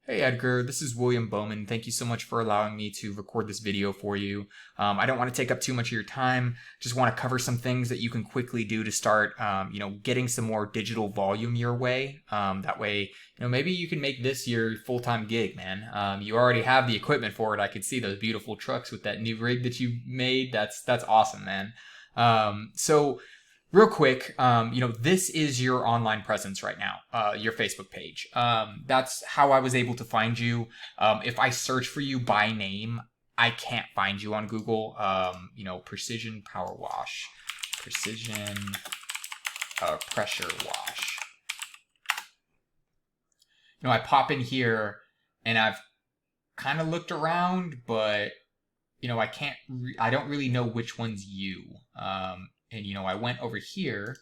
Hey Edgar, this is William Bowman. Thank you so much for allowing me to record this video for you. I don't want to take up too much of your time. Just want to cover some things that you can quickly do to start, getting some more digital volume your way. That way, maybe you can make this your full-time gig, man. You already have the equipment for it. I could see those beautiful trucks with that new rig that you made. That's awesome, man. So real quick, this is your online presence right now, your Facebook page. That's how I was able to find you. If I search for you by name, I can't find you on Google. Precision power wash, precision pressure wash. I pop in here and I've kind of looked around, but I don't really know which one's you. And I went over here.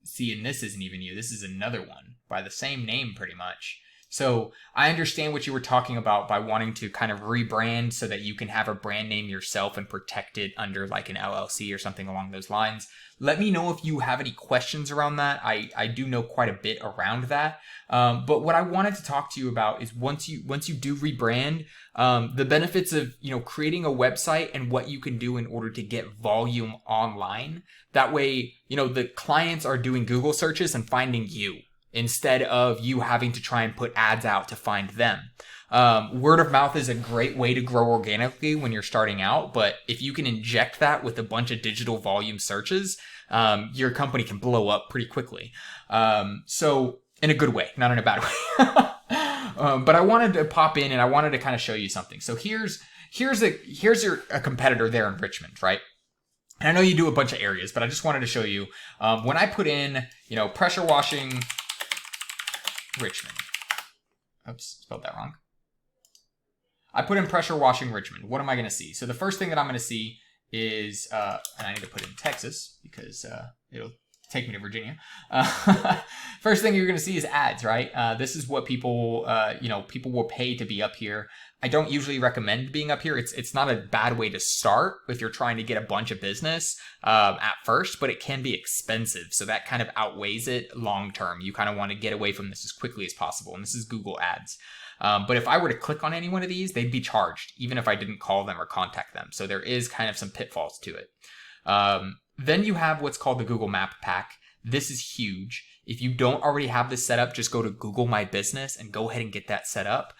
See, and this isn't even you. This is another one by the same name pretty much. So I understand what you were talking about by wanting to kind of rebrand so that you can have a brand name yourself and protect it under like an LLC or something along those lines. Let me know if you have any questions around that. I do know quite a bit around that. But what I wanted to talk to you about is once you do rebrand, the benefits of, creating a website and what you can do in order to get volume online. That way, the clients are doing Google searches and finding you, instead of you having to try and put ads out to find them. Word of mouth is a great way to grow organically when you're starting out, but if you can inject that with a bunch of digital volume searches, your company can blow up pretty quickly. So in a good way, not in a bad way. But I wanted to pop in and I wanted to kind of show you something. So here's a competitor there in Richmond, right? And I know you do a bunch of areas, but I just wanted to show you, when I put in, pressure washing Richmond. Oops, spelled that wrong. I put in pressure washing Richmond. What am I going to see? So the first thing that I'm going to see is, and I need to put in Texas because it'll take me to Virginia. First thing you're going to see is ads, right? This is what people will pay to be up here. I don't usually recommend being up here. It's not a bad way to start if you're trying to get a bunch of business at first, but it can be expensive. So that kind of outweighs it long term. You kind of want to get away from this as quickly as possible. And this is Google Ads. But if I were to click on any one of these, they'd be charged, even if I didn't call them or contact them. So there is kind of some pitfalls to it. Then you have what's called the Google Map Pack. This is huge. If you don't already have this set up, just go to Google My Business and go ahead and get that set up.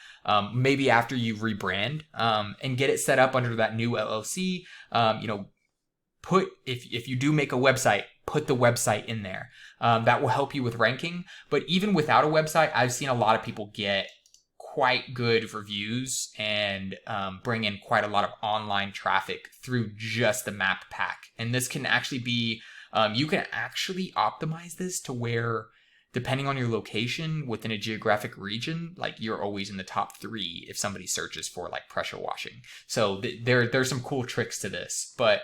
Maybe after you rebrand, and get it set up under that new LLC. If you do make a website, put the website in there. That will help you with ranking. But even without a website, I've seen a lot of people get quite good reviews and bring in quite a lot of online traffic through just the map pack. And this can actually be, you can actually optimize this to where, depending on your location within a geographic region, like you're always in the top 3 if somebody searches for like pressure washing. So there's some cool tricks to this. But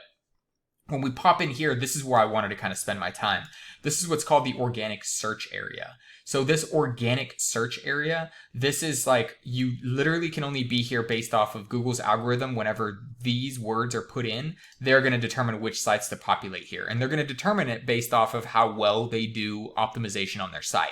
when we pop in here, this is where I wanted to kind of spend my time. This is what's called the organic search area. So this organic search area, this is like, you literally can only be here based off of Google's algorithm. Whenever these words are put in, they're going to determine which sites to populate here. And they're going to determine it based off of how well they do optimization on their site.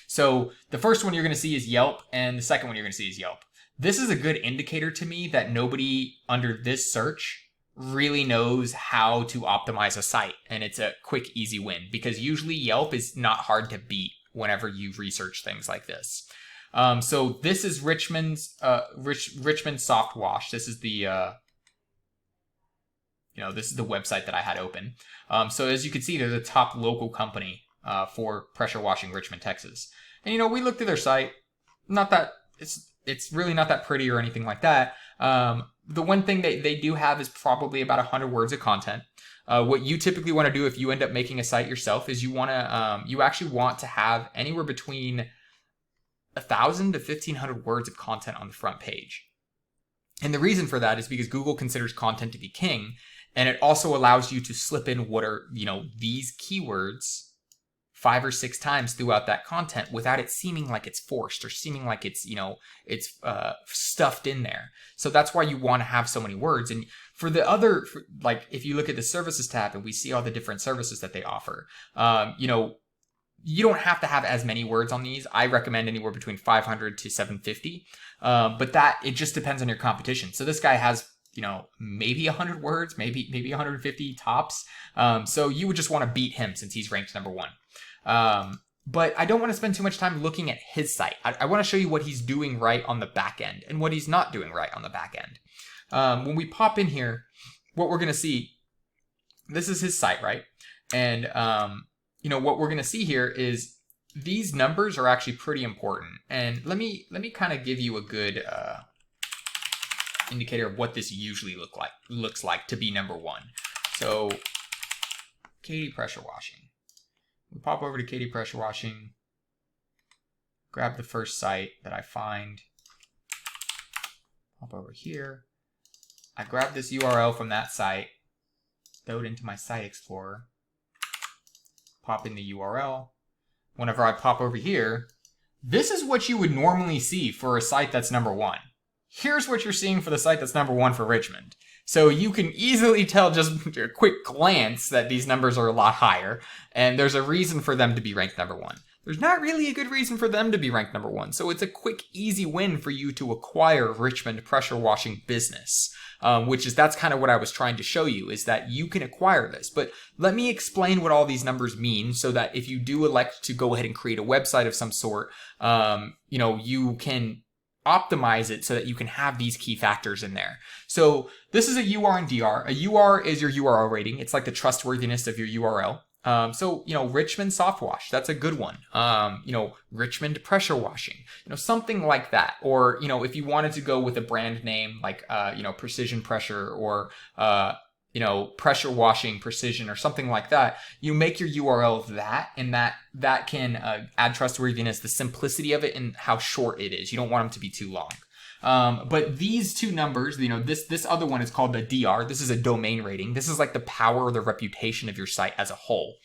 So the first one you're going to see is Yelp, and the second one you're going to see is Yelp. This is a good indicator to me that nobody under this search really knows how to optimize a site. And it's a quick, easy win, because usually Yelp is not hard to beat whenever you research things like this. So this is Richmond's Richmond Soft Wash. This is the this is the website that I had open. So as you can see, they're the top local company for pressure washing Richmond, Texas. And we looked at their site. Not that it's really not that pretty or anything like that. The one thing they do have is probably about 100 words of content. What you typically want to do if you end up making a site yourself is you actually want to have anywhere between 1,000 to 1,500 words of content on the front page. And the reason for that is because Google considers content to be king, and it also allows you to slip in what are, these keywords 5 or 6 times throughout that content without it seeming like it's forced or seeming like it's, stuffed in there. So that's why you want to have so many words. And if you look at the services tab and we see all the different services that they offer, you don't have to have as many words on these. I recommend anywhere between 500 to 750. But it just depends on your competition. So this guy has, maybe 100 words, maybe 150 tops. So you would just want to beat him since he's ranked number 1. But I don't want to spend too much time looking at his site. I want to show you what he's doing right on the back end and what he's not doing right on the back end. When we pop in here, what we're going to see, this is his site, right? And, what we're going to see here is these numbers are actually pretty important. And let me kind of give you a good indicator of what this usually looks like to be number 1. So Katie pressure washing. We pop over to Katie pressure washing, grab the first site that I find, pop over here. I grab this URL from that site, throw it into my site explorer, pop in the URL. Whenever I pop over here, this is what you would normally see for a site that's number 1. Here's what you're seeing for the site that's number 1 for Richmond. So you can easily tell just a quick glance that these numbers are a lot higher, and there's a reason for them to be ranked number 1. There's not really a good reason for them to be ranked number 1, so it's a quick, easy win for you to acquire Richmond pressure washing business, that's kind of what I was trying to show you, is that you can acquire this. But let me explain what all these numbers mean so that if you do elect to go ahead and create a website of some sort, you can optimize it so that you can have these key factors in there. So this is a UR and DR. A UR is your URL rating. It's like the trustworthiness of your URL. Richmond soft wash, that's a good one. Richmond pressure washing, something like that. Or, if you wanted to go with a brand name like, precision pressure or, pressure washing precision or something like that, you make your URL of that, and that can add trustworthiness, the simplicity of it and how short it is. You don't want them to be too long. But these two numbers, this other one is called the DR. This is a domain rating. This is like the power or the reputation of your site as a whole.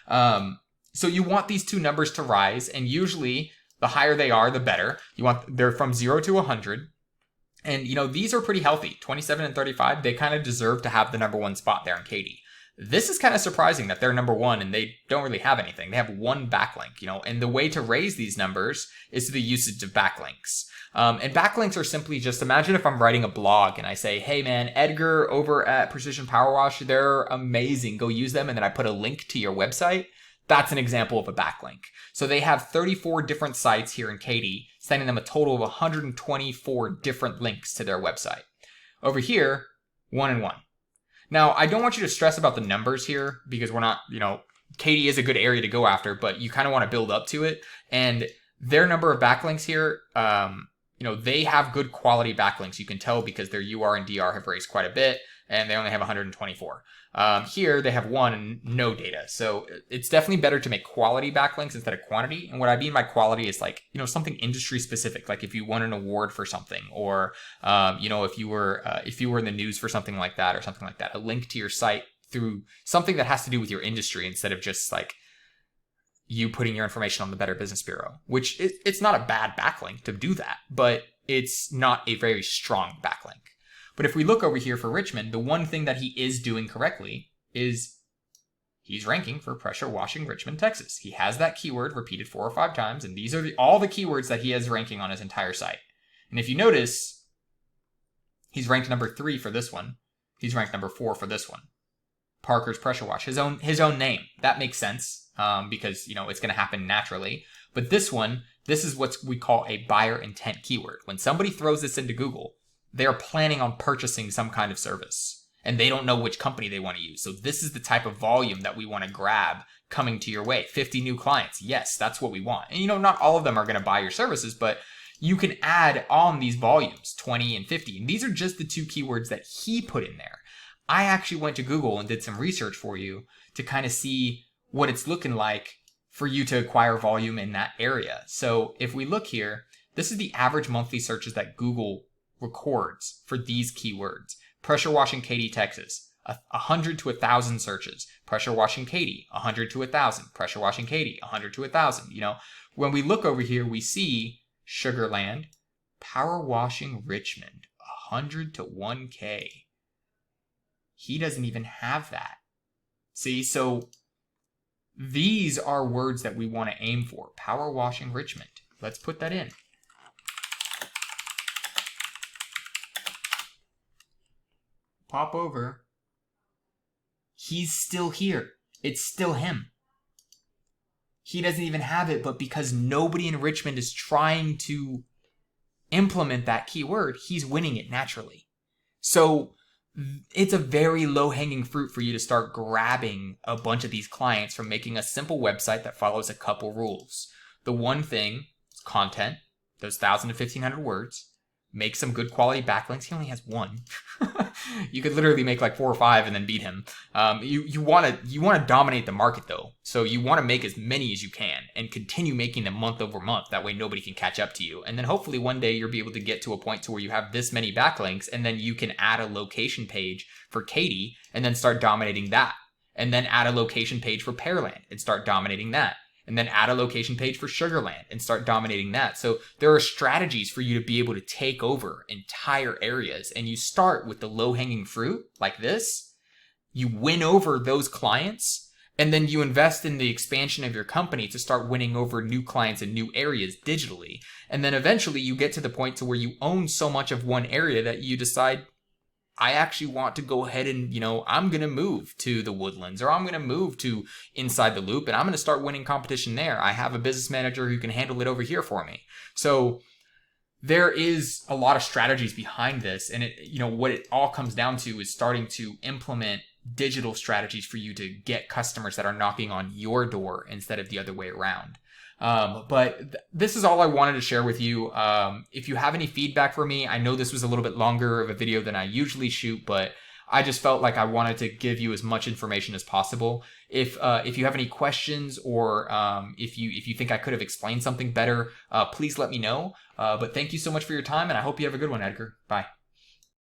So you want these two numbers to rise, and usually the higher they are, the better. They're from 0 to 100. And, these are pretty healthy. 27 and 35, they kind of deserve to have the number 1 spot there in Katie. This is kind of surprising that they're number 1 and they don't really have anything. They have 1 backlink, and the way to raise these numbers is through the usage of backlinks. And backlinks are simply just, imagine if I'm writing a blog and I say, hey man, Edgar over at Precision Power Wash, they're amazing, go use them. And then I put a link to your website. That's an example of a backlink. So they have 34 different sites here in Katie, sending them a total of 124 different links to their website. Over here, 1 and 1. Now, I don't want you to stress about the numbers here because we're not, Katie is a good area to go after, but you kind of want to build up to it. And their number of backlinks here, they have good quality backlinks. You can tell because their UR and DR have raised quite a bit, and they only have 124. Here, they have 1 and no data. So it's definitely better to make quality backlinks instead of quantity. And what I mean by quality is like, something industry specific, like if you won an award for something, or, if you were in the news for something like that, or something like that, a link to your site through something that has to do with your industry instead of just like you putting your information on the Better Business Bureau, which it's not a bad backlink to do that, but it's not a very strong backlink. But if we look over here for Richmond, the one thing that he is doing correctly is he's ranking for pressure washing Richmond, Texas. He has that keyword repeated 4 or 5 times, and these are all the keywords that he has ranking on his entire site. And if you notice, he's ranked number 3 for this one. He's ranked number 4 for this one. Parker's pressure wash, his own name. That makes sense because, it's going to happen naturally. But this is what we call a buyer intent keyword. When somebody throws this into Google, they are planning on purchasing some kind of service, and they don't know which company they want to use. So this is the type of volume that we want to grab coming to your way. 50 new clients. Yes, that's what we want. And not all of them are going to buy your services, but you can add on these volumes, 20 and 50. And these are just the 2 keywords that he put in there. I actually went to Google and did some research for you to kind of see what it's looking like for you to acquire volume in that area. So if we look here, this is the average monthly searches that Google records for these keywords. Pressure washing Katy, Texas, 100 to 1,000 searches. Pressure washing Katy, 100 to 1,000. Pressure washing Katy, 100 to 1,000. When we look over here, we see Sugarland, power washing Richmond, 100 to 1K. He doesn't even have that. See, so These are words that we want to aim for. Power washing Richmond. Let's put that in. Pop over. He's still here. It's still him. He doesn't even have it, but because nobody in Richmond is trying to implement that keyword, he's winning it naturally. So it's a very low-hanging fruit for you to start grabbing a bunch of these clients from making a simple website that follows a couple rules. The one thing is content, those 1,000 to 1,500 words. Make some good quality backlinks. He only has one. You could literally make like 4 or 5 and then beat him. You want to dominate the market though. So you want to make as many as you can and continue making them month over month. That way nobody can catch up to you. And then hopefully one day you'll be able to get to a point to where you have this many backlinks, and then you can add a location page for Katie and then start dominating that. And then add a location page for Pearland and start dominating that. And then add a location page for Sugarland and start dominating that. So there are strategies for you to be able to take over entire areas. And you start with the low-hanging fruit like this. You win over those clients. And then you invest in the expansion of your company to start winning over new clients in new areas digitally. And then eventually you get to the point to where you own so much of one area that you decide, I actually want to go ahead and, I'm going to move to the Woodlands, or I'm going to move to Inside the Loop, and I'm going to start winning competition there. I have a business manager who can handle it over here for me. So there is a lot of strategies behind this. And what it all comes down to is starting to implement digital strategies for you to get customers that are knocking on your door instead of the other way around. But this is all I wanted to share with you. If you have any feedback for me, I know this was a little bit longer of a video than I usually shoot, but I just felt like I wanted to give you as much information as possible. If you have any questions, or if you think I could have explained something better, please let me know. But thank you so much for your time, and I hope you have a good one, Edgar. Bye.